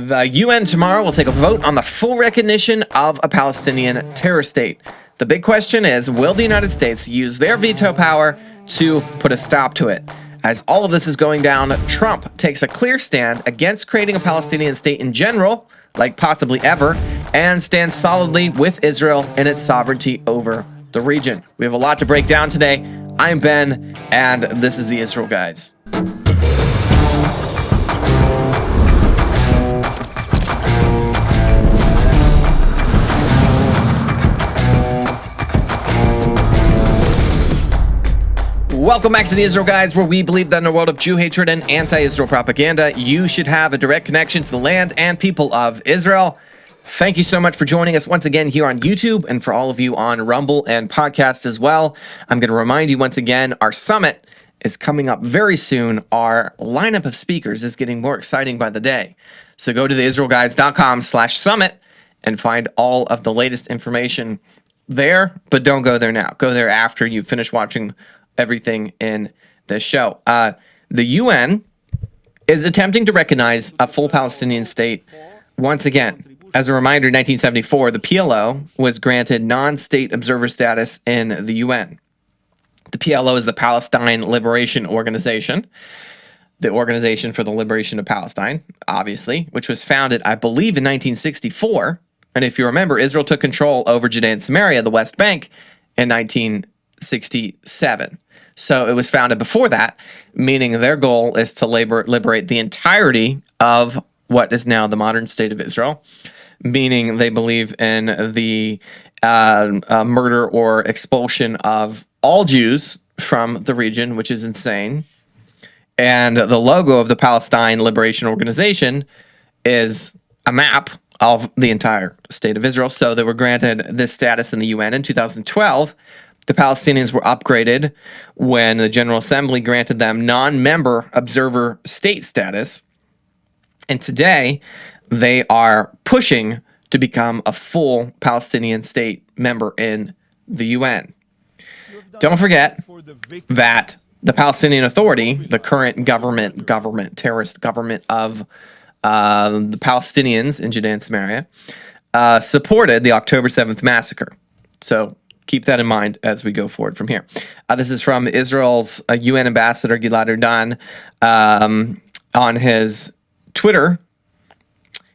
The UN tomorrow will take a vote on the full recognition of a Palestinian terror state. The big question is, will the United States use their veto power to put a stop to it? As all of this is going down, Trump takes a clear stand against creating a Palestinian state in general, like possibly ever, and stands solidly with Israel in its sovereignty over the region. We have a lot to break down today. I'm Ben, and this is the Israel Guys. Welcome back to the Israel Guys, where we believe that in a world of Jew hatred and anti-Israel propaganda, you should have a direct connection to the land and people of Israel. Thank you so much for joining us once again here on YouTube, and for all of you on Rumble and podcast as well. I'm going to remind you once again, our summit is coming up very soon. Our lineup of speakers is getting more exciting by the day. So go to theisraelguys.com/summit and find all of the latest information there, but don't go there now. Go there after you finish watching everything in this show. The UN is attempting to recognize a full Palestinian state once again. As a reminder, in 1974, the PLO was granted non-state observer status in the UN. The PLO is the Palestine Liberation Organization, the Organization for the Liberation of Palestine, obviously, which was founded, I believe, in 1964. And if you remember, Israel took control over Judea and Samaria, the West Bank, in 1967. So it was founded before that, meaning their goal is to liberate the entirety of what is now the modern state of Israel, meaning they believe in the murder or expulsion of all Jews from the region, which is insane. And the logo of the Palestine Liberation Organization is a map of the entire state of Israel. So they were granted this status in the UN in 2012. The Palestinians were upgraded when the General Assembly granted them non-member observer state status. And today, they are pushing to become a full Palestinian state member in the UN. Don't forget that the Palestinian Authority, the current terrorist government of the Palestinians in Judea and Samaria, supported the October 7th massacre. So keep that in mind as we go forward from here. This is from Israel's UN ambassador Gilad Erdan on his Twitter.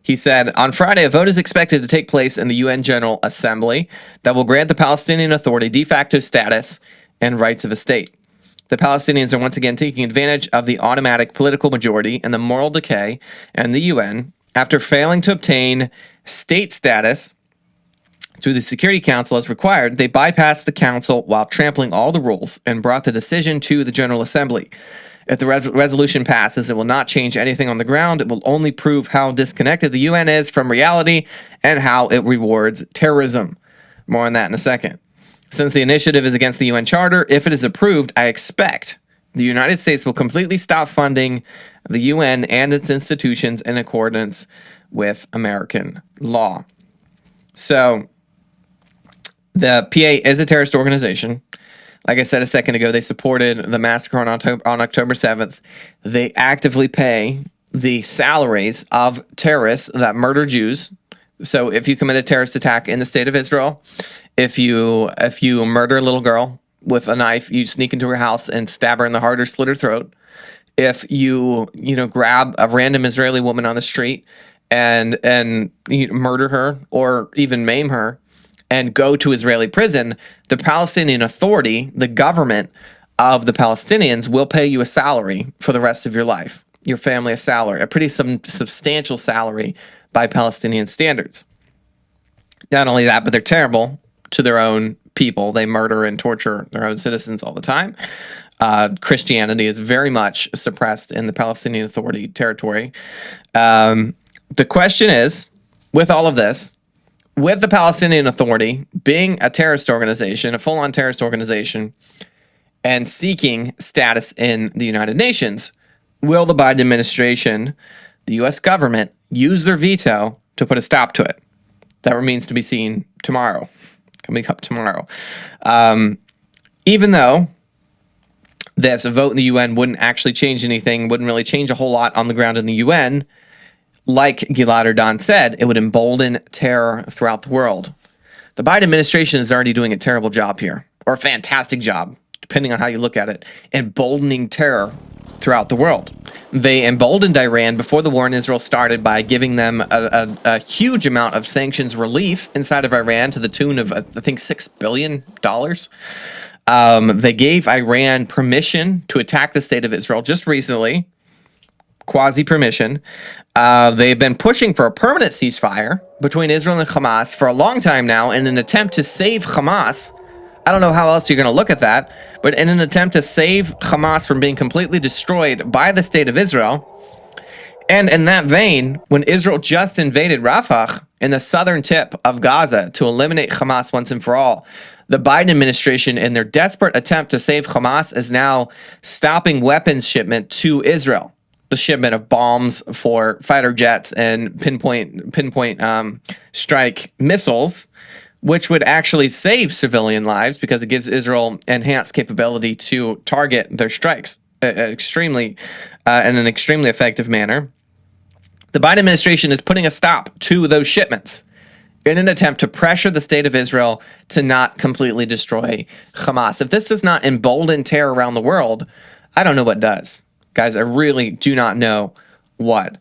He said, on Friday, a vote is expected to take place in the UN General Assembly that will grant the Palestinian Authority de facto status and rights of a state. The Palestinians are once again taking advantage of the automatic political majority and the moral decay in the UN after failing to obtain state status through the Security Council as required. They bypassed the council while trampling all the rules and brought the decision to the General Assembly. If the resolution passes, it will not change anything on the ground. It will only prove how disconnected the UN is from reality and how it rewards terrorism. More on that in a second. Since the initiative is against the UN Charter, if it is approved, I expect the United States will completely stop funding the UN and its institutions in accordance with American law. So the PA is a terrorist organization. Like I said a second ago, they supported the massacre on October 7th. They actively pay the salaries of terrorists that murder Jews. So if you commit a terrorist attack in the state of Israel, if you murder a little girl with a knife, you sneak into her house and stab her in the heart or slit her throat. If you grab a random Israeli woman on the street and you murder her or even maim her, and go to Israeli prison, the Palestinian Authority, the government of the Palestinians, will pay you a salary for the rest of your life, your family a salary, a pretty substantial salary by Palestinian standards. Not only that, but they're terrible to their own people. They murder and torture their own citizens all the time. Christianity is very much suppressed in the Palestinian Authority territory. The question is, with all of this, with the Palestinian Authority being a terrorist organization, a full-on terrorist organization, and seeking status in the United Nations, will the Biden administration, the U.S. government, use their veto to put a stop to it? That remains to be seen tomorrow, coming up tomorrow. Even though this vote in the UN wouldn't actually change anything, wouldn't really change a whole lot on the ground in the UN, like Gilad Erdan said, it would embolden terror throughout the world. The Biden administration is already doing a terrible job here, or a fantastic job, depending on how you look at it, emboldening terror throughout the world. They emboldened Iran before the war in Israel started by giving them a huge amount of sanctions relief inside of Iran to the tune of, I think, $6 billion. They gave Iran permission to attack the state of Israel just recently, quasi-permission. They've been pushing for a permanent ceasefire between Israel and Hamas for a long time now in an attempt to save Hamas. I don't know how else you're going to look at that, but in an attempt to save Hamas from being completely destroyed by the state of Israel. And in that vein, when Israel just invaded Rafah in the southern tip of Gaza to eliminate Hamas once and for all, the Biden administration, in their desperate attempt to save Hamas, is now stopping weapons shipment to Israel. The shipment of bombs for fighter jets and pinpoint strike missiles, which would actually save civilian lives because it gives Israel enhanced capability to target their strikes in an extremely effective manner. The Biden administration is putting a stop to those shipments in an attempt to pressure the state of Israel to not completely destroy Hamas. If this does not embolden terror around the world, I don't know what does. Guys, I really do not know what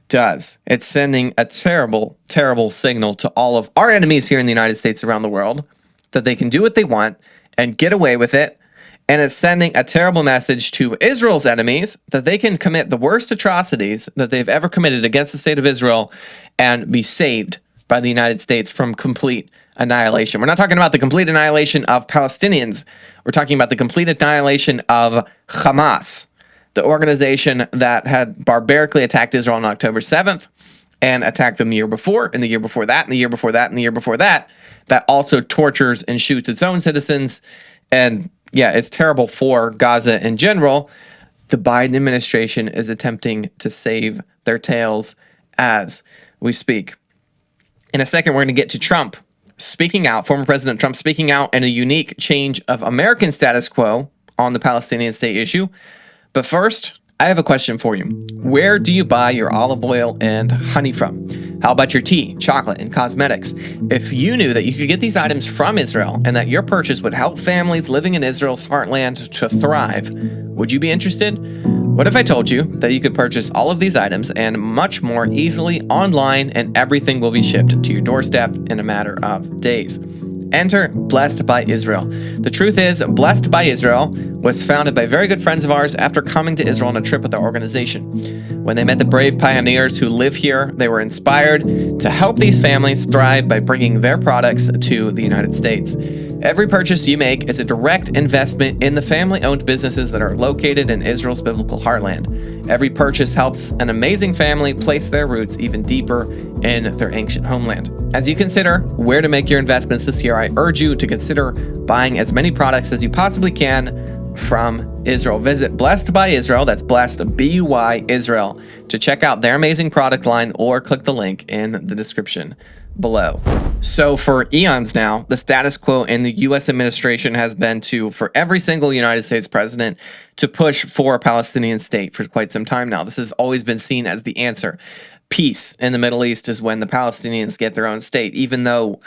does. It's sending a terrible, terrible signal to all of our enemies here in the United States around the world that they can do what they want and get away with it. And it's sending a terrible message to Israel's enemies that they can commit the worst atrocities that they've ever committed against the state of Israel and be saved by the United States from complete annihilation. We're not talking about the complete annihilation of Palestinians. We're talking about the complete annihilation of Hamas, the organization that had barbarically attacked Israel on October 7th and attacked them the year before, and the year before that, and the year before that, and the year before that, that also tortures and shoots its own citizens. And yeah, it's terrible for Gaza in general. The Biden administration is attempting to save their tails as we speak. In a second, we're going to get to Trump speaking out, former President Trump speaking out in a unique change of American status quo on the Palestinian state issue. But first, I have a question for you. Where do you buy your olive oil and honey from? How about your tea, chocolate, and cosmetics? If you knew that you could get these items from Israel and that your purchase would help families living in Israel's heartland to thrive, would you be interested? What if I told you that you could purchase all of these items and much more easily online, and everything will be shipped to your doorstep in a matter of days? Enter Blessed by Israel. The truth is, Blessed by Israel was founded by very good friends of ours after coming to Israel on a trip with our organization. When they met the brave pioneers who live here, they were inspired to help these families thrive by bringing their products to the United States. Every purchase you make is a direct investment in the family-owned businesses that are located in Israel's biblical heartland. Every purchase helps an amazing family place their roots even deeper in their ancient homeland. As you consider where to make your investments this year, I urge you to consider buying as many products as you possibly can from Israel. Visit Blessed by Israel, that's Blessed, B-U-Y, Israel, to check out their amazing product line, or click the link in the description below. So for eons now, the status quo in the U.S. administration has been for every single United States president to push for a Palestinian state for quite some time now. This has always been seen as the answer. Peace in the Middle East is when the Palestinians get their own state, even though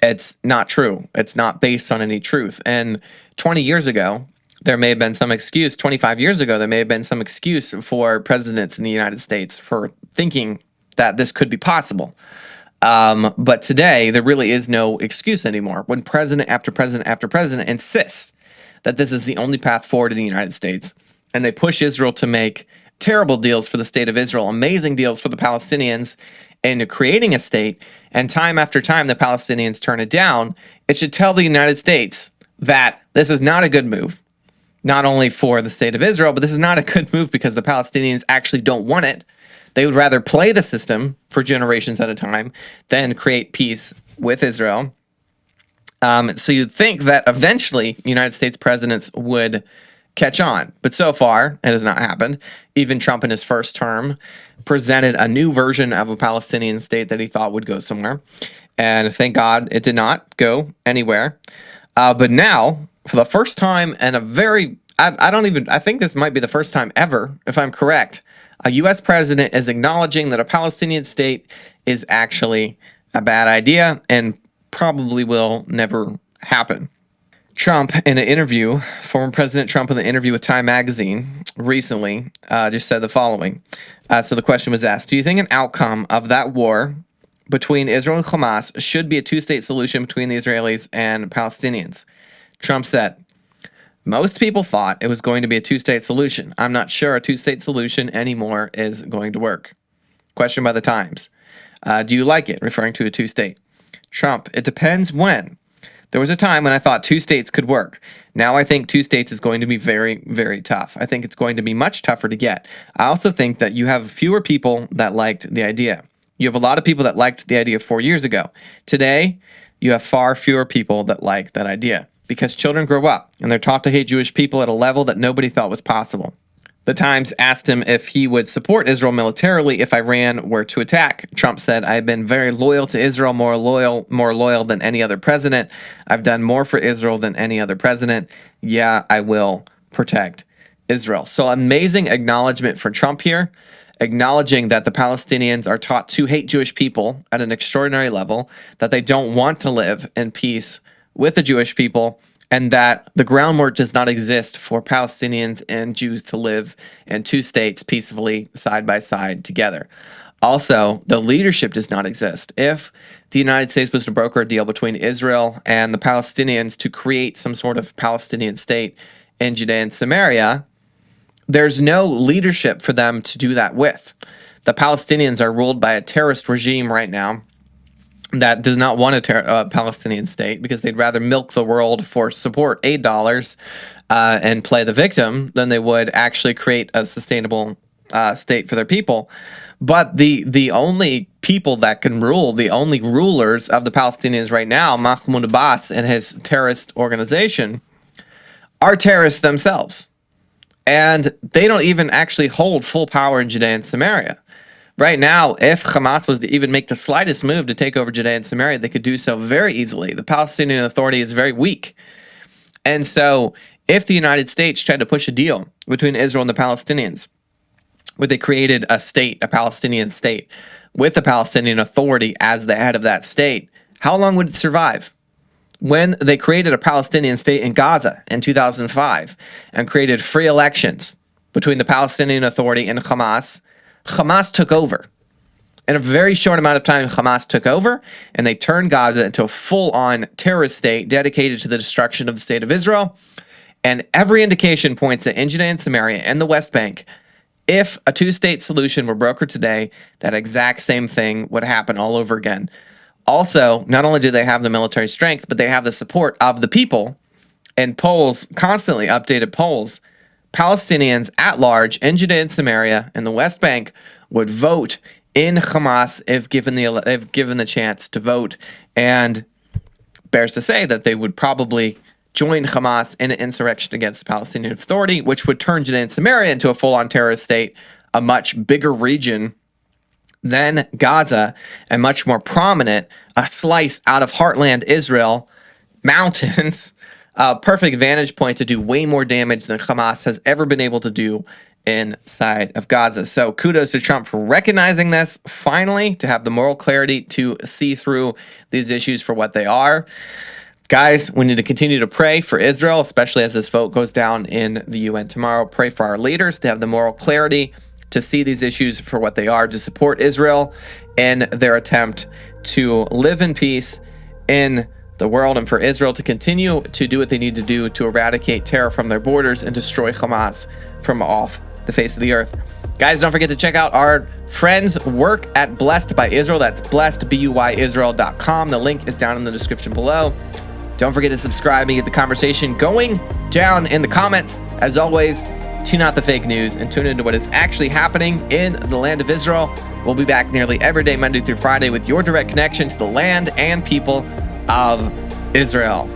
it's not true. It's not based on any truth. And 20 years ago, there may have been some excuse. 25 years ago, there may have been some excuse for presidents in the United States for thinking that this could be possible. But today, there really is no excuse anymore. When president after president after president insists that this is the only path forward in the United States, and they push Israel to make terrible deals for the state of Israel, amazing deals for the Palestinians, into creating a state, and time after time the Palestinians turn it down, it should tell the United States that this is not a good move, not only for the state of Israel, but this is not a good move because the Palestinians actually don't want it. They would rather play the system for generations at a time than create peace with Israel. So you'd think that eventually United States presidents would catch on. But so far, it has not happened. Even Trump in his first term presented a new version of a Palestinian state that he thought would go somewhere. And thank God it did not go anywhere. But now, for the first time in a very, I think this might be the first time ever, if I'm correct, A U.S. president is acknowledging that a Palestinian state is actually a bad idea and probably will never happen. Trump, in an interview, former President Trump in the interview with Time Magazine recently, just said the following. So the question was asked, do you think an outcome of that war between Israel and Hamas should be a two-state solution between the Israelis and Palestinians? Trump said, most people thought it was going to be a two-state solution. I'm not sure a two-state solution anymore is going to work. Question by the Times. Do you like it? Referring to a two-state. Trump, it depends when. There was a time when I thought two states could work. Now I think two states is going to be very, very tough. I think it's going to be much tougher to get. I also think that you have fewer people that liked the idea. You have a lot of people that liked the idea 4 years ago. Today, you have far fewer people that like that idea because children grow up and they're taught to hate Jewish people at a level that nobody thought was possible. The Times asked him if he would support Israel militarily if Iran were to attack. Trump said, I've been very loyal to Israel, more loyal than any other president. I've done more for Israel than any other president. Yeah, I will protect Israel. So amazing acknowledgement for Trump here, acknowledging that the Palestinians are taught to hate Jewish people at an extraordinary level, that they don't want to live in peace with the Jewish people, and that the groundwork does not exist for Palestinians and Jews to live in two states peacefully side by side together. Also, the leadership does not exist. If the United States was to broker a deal between Israel and the Palestinians to create some sort of Palestinian state in Judea and Samaria, there's no leadership for them to do that with. The Palestinians are ruled by a terrorist regime right now that does not want a Palestinian state because they'd rather milk the world for support aid dollars and play the victim than they would actually create a sustainable state for their people. But the only people that can rule, the only rulers of the Palestinians right now, Mahmoud Abbas and his terrorist organization, are terrorists themselves. And they don't even actually hold full power in Judea and Samaria. Right now, if Hamas was to even make the slightest move to take over Judea and Samaria, they could do so very easily. The Palestinian Authority is very weak. And so if the United States tried to push a deal between Israel and the Palestinians, where they created a state, a Palestinian state, with the Palestinian Authority as the head of that state, how long would it survive? When they created a Palestinian state in Gaza in 2005 and created free elections between the Palestinian Authority and Hamas, Hamas took over. In a very short amount of time, Hamas took over, and they turned Gaza into a full-on terrorist state dedicated to the destruction of the state of Israel. And every indication points that in Judea and Samaria and the West Bank, if a two-state solution were brokered today, that exact same thing would happen all over again. Also, not only do they have the military strength, but they have the support of the people. And polls, constantly updated polls, Palestinians at large in Judea and Samaria and the West Bank would vote in Hamas if given the chance to vote, and bears to say that they would probably join Hamas in an insurrection against the Palestinian Authority, which would turn Judea and Samaria into a full-on terrorist state, a much bigger region than Gaza, and much more prominent, a slice out of heartland Israel, mountains, a perfect vantage point to do way more damage than Hamas has ever been able to do inside of Gaza. So kudos to Trump for recognizing this, finally, to have the moral clarity to see through these issues for what they are. Guys, we need to continue to pray for Israel, especially as this vote goes down in the UN tomorrow. Pray for our leaders to have the moral clarity to see these issues for what they are, to support Israel in their attempt to live in peace in the world, and for Israel to continue to do what they need to do to eradicate terror from their borders and destroy Hamas from off the face of the earth. Guys, don't forget to check out our friends' work at Blessed by Israel. That's blessedbyisrael.com. The link is down in the description below. Don't forget to subscribe and get the conversation going down in the comments. As always, tune out the fake news and tune into what is actually happening in the land of Israel. We'll be back nearly every day, Monday through Friday, with your direct connection to the land and people of Israel.